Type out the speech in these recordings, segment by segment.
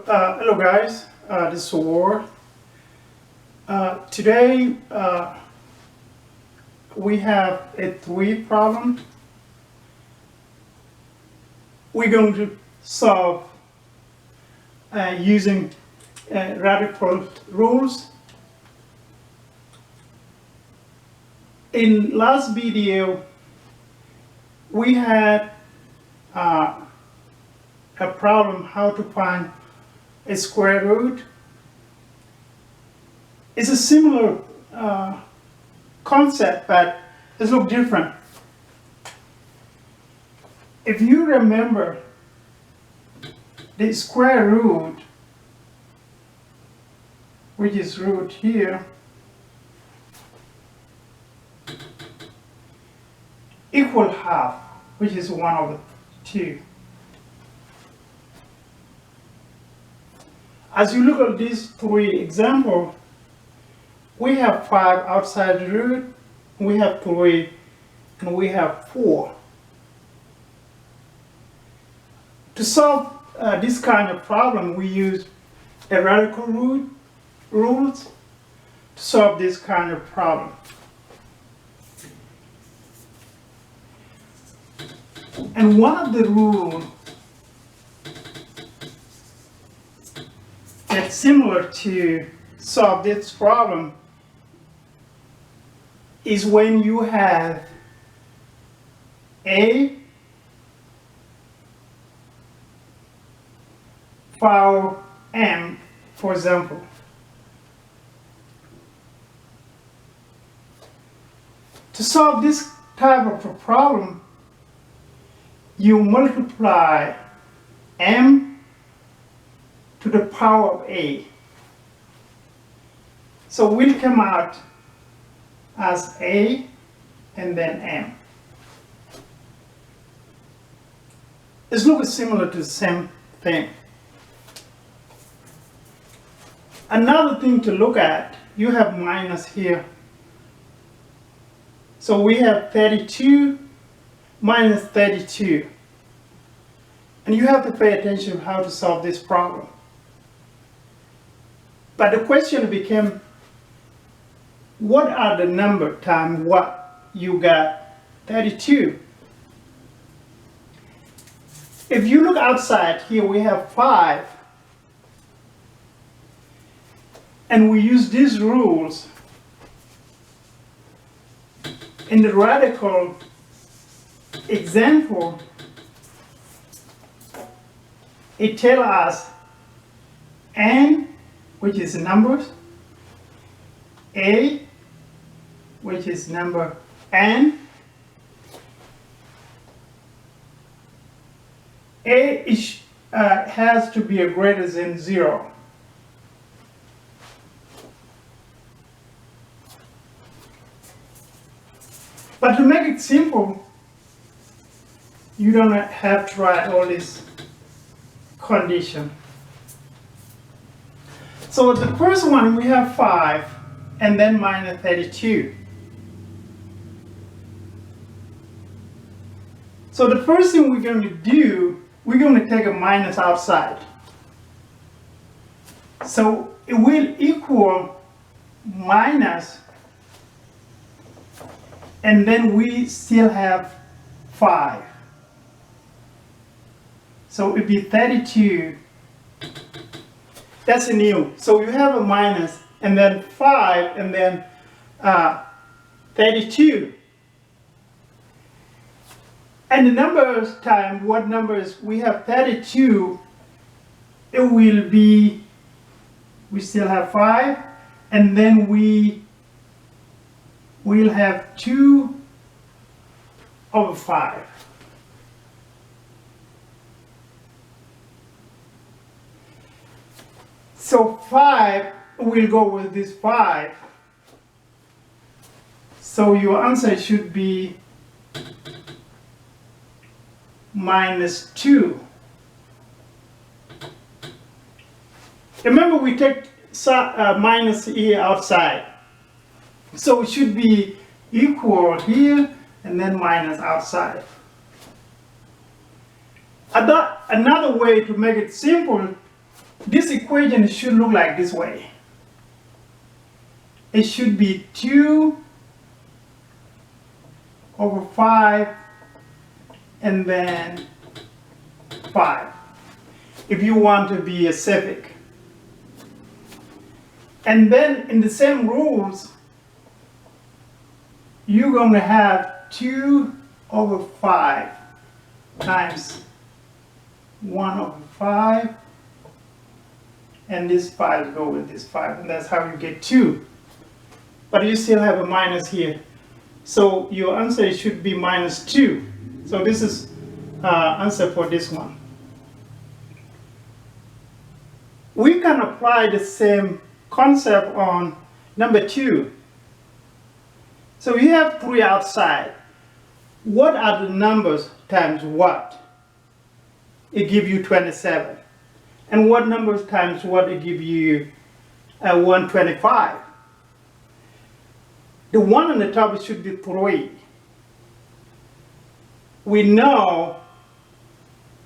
Hello guys, this is War. Today we have a 3 problem. We're going to solve using radical rules. In last video we had a problem how to find a square root. It's a similar concept, but it's a little different. If you remember, the square root, which is root here, equal half, which is 1 over 2. As you look at these 3 examples, we have 5 outside the root, we have 3, and we have 4. To solve this kind of problem, we use a radical rules to solve this kind of problem. And one of the rules that's similar to solve this problem is when you have a power m, for example. To solve this type of a problem, you multiply m to the power of a. So we'll come out as a and then m. It's looking similar to the same thing. Another thing to look at, you have minus here. So we have 32 minus 32. And you have to pay attention to how to solve this problem. But the question became, what are the number times what? You got 32. If you look outside here, we have 5. And we use these rules. In the radical example, it tells us n, which is numbers, a, which is number n, a is, has to be greater than 0. But to make it simple, you don't have to write all these conditions. So the first one, we have 5 and then minus 32. So the first thing we're going to do, we're going to take a minus outside. So it will equal minus, and then we still have 5. So it would be 32. That's a new. So you have a minus, and then 5, and then 32. And the numbers times what numbers? We have 32. It will be, we still have 5, and then we will have 2 over 5. So 5 will go with this 5. So your answer should be minus 2. Remember, we take minus here outside. So it should be equal here and then minus outside. Another way to make it simple, this equation should look like this way. It should be 2 over 5 and then 5 if you want to be specific. And then in the same rules, you're going to have 2 over 5 times 1 over 5, and this 5 go with this 5, and that's how you get 2. But you still have a minus here. So your answer should be minus 2. So this is answer for this one. We can apply the same concept on number 2. So you have 3 outside. What are the numbers times what? It gives you 27. And what numbers times what? It gives you 125. The one on the top should be 3. We know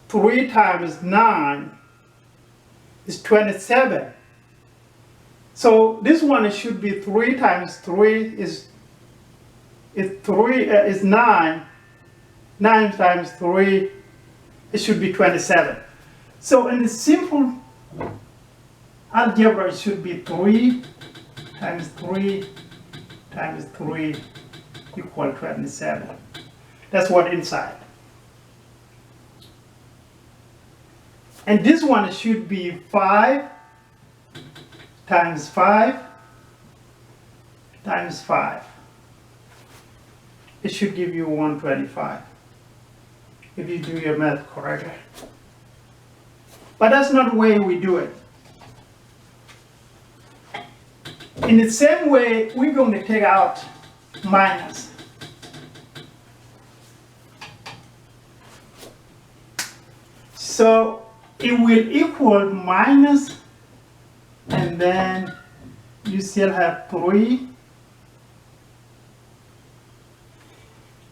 3 times 9 is 27. So this one should be 3 times 3 is 9. 9 times 3, it should be 27. So in the simple algebra, it should be 3 times 3 times 3 equal 27. That's what inside. And this one should be 5 times 5 times 5. It should give you 125 if you do your math correctly. But that's not the way we do it. In the same way, we're going to take out minus. So it will equal minus, and then you still have 3.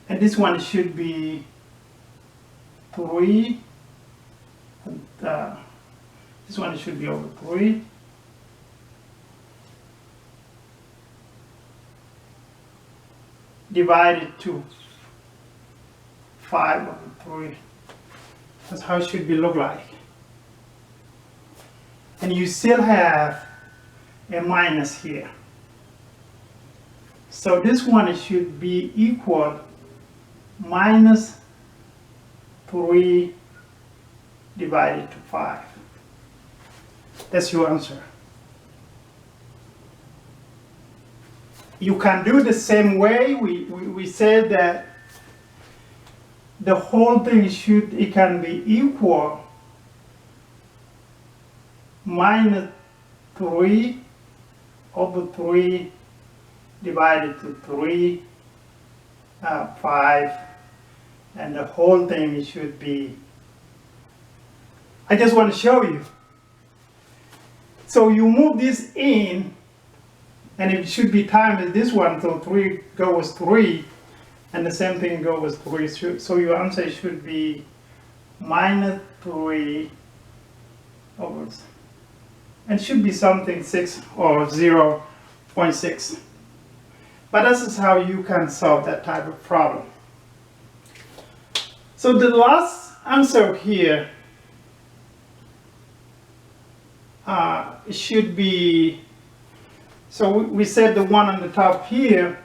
And this one should be 3. And, this one should be over 3. Divided to 5 over 3. That's how it should be look like. And you still have a minus here. So this one should be equal minus 3 divided to 5. That's your answer. You can do the same way. We said that the whole thing it can be equal minus 3 over 3 divided to 3, 5, and the whole thing should be, I just want to show you. So you move this in, and it should be times this one, so 3 goes 3, and the same thing goes 3. So your answer should be minus 3 over, and should be something 6 or 0.6. But this is how you can solve that type of problem. So the last answer here should be, so we said the one on the top here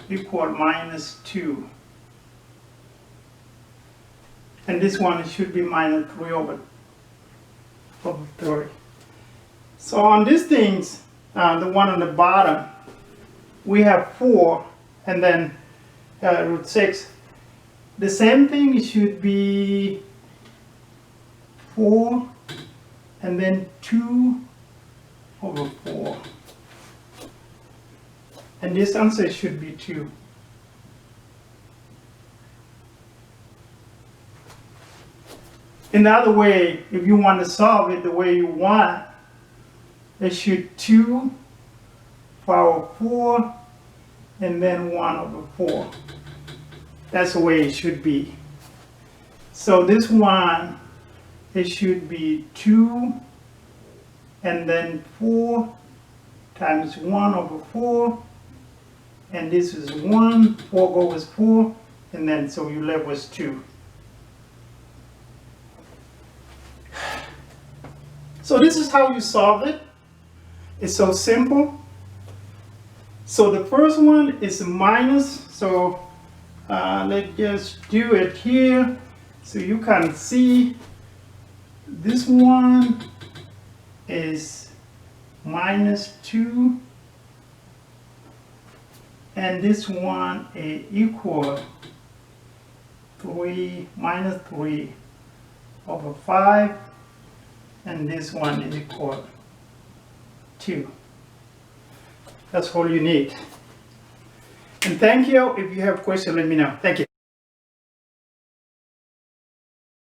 equal minus 2. And this one should be minus 3 over 3. So on these things, the one on the bottom, we have 4 and then root 6. The same thing should be 4 and then 2 over 4. And this answer should be 2. In the other way, if you want to solve it the way you want, it should 2 power 4 and then 1 over 4. That's the way it should be. So this one it should be 2 and then 4 times 1 over 4, and this is 1, 4 goes 4, and then so you left was 2. So this is how you solve it. It's so simple. So the first one is minus, so let's just do it here so you can see this one is minus 2 and this one is equal 3 minus 3 over 5, and this one is equal 2. That's all you need. And thank you. If you have questions, let me know. Thank you.